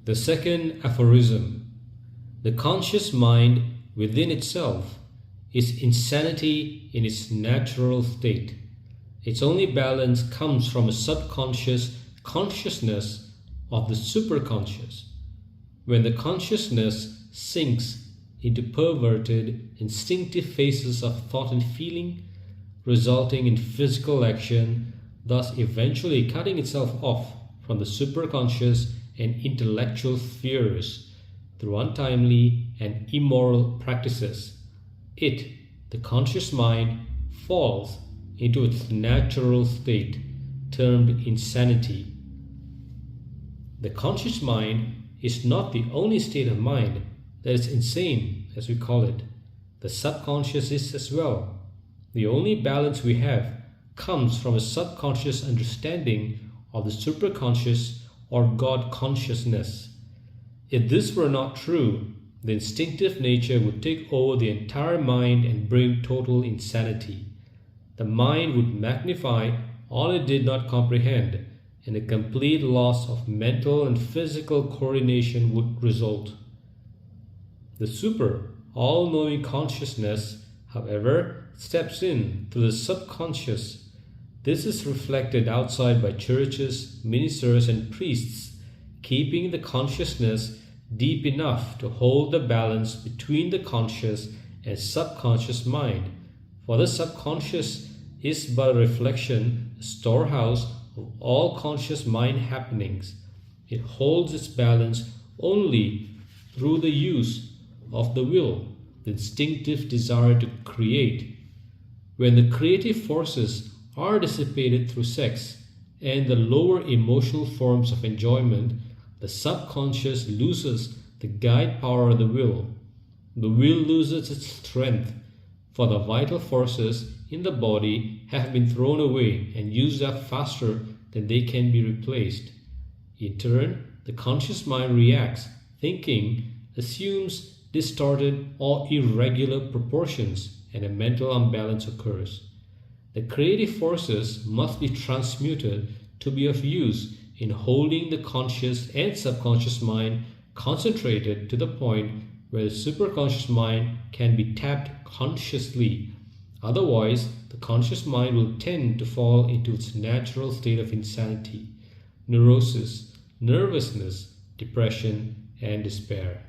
The second aphorism: the conscious mind within itself is insanity in its natural state. Its only balance comes from a subconscious consciousness of the superconscious. When the consciousness sinks into perverted, instinctive phases of thought and feeling, resulting in physical action, thus eventually cutting itself off from the superconscious and intellectual spheres through untimely and immoral practices, the conscious mind, falls into its natural state, termed insanity. The conscious mind is not the only state of mind that is insane, as we call it. The subconscious is as well. The only balance we have comes from a subconscious understanding of the superconscious or God consciousness. If this were not true, the instinctive nature would take over the entire mind and bring total insanity. The mind would magnify all it did not comprehend, and a complete loss of mental and physical coordination would result. The super, all-knowing consciousness, however, steps in through the subconscious. This is reflected outside by churches, ministers, and priests, keeping the consciousness deep enough to hold the balance between the conscious and subconscious mind. For the subconscious is but a reflection, a storehouse of all conscious mind happenings. It holds its balance only through the use of the will, the instinctive desire to create. When the creative forces are dissipated through sex and the lower emotional forms of enjoyment, the subconscious loses the guide power of the will. The will loses its strength, for the vital forces in the body have been thrown away and used up faster than they can be replaced. In turn, the conscious mind reacts, thinking, assumes distorted or irregular proportions, and a mental imbalance occurs. The creative forces must be transmuted to be of use in holding the conscious and subconscious mind concentrated to the point where the superconscious mind can be tapped consciously. Otherwise, the conscious mind will tend to fall into its natural state of insanity, neurosis, nervousness, depression, and despair.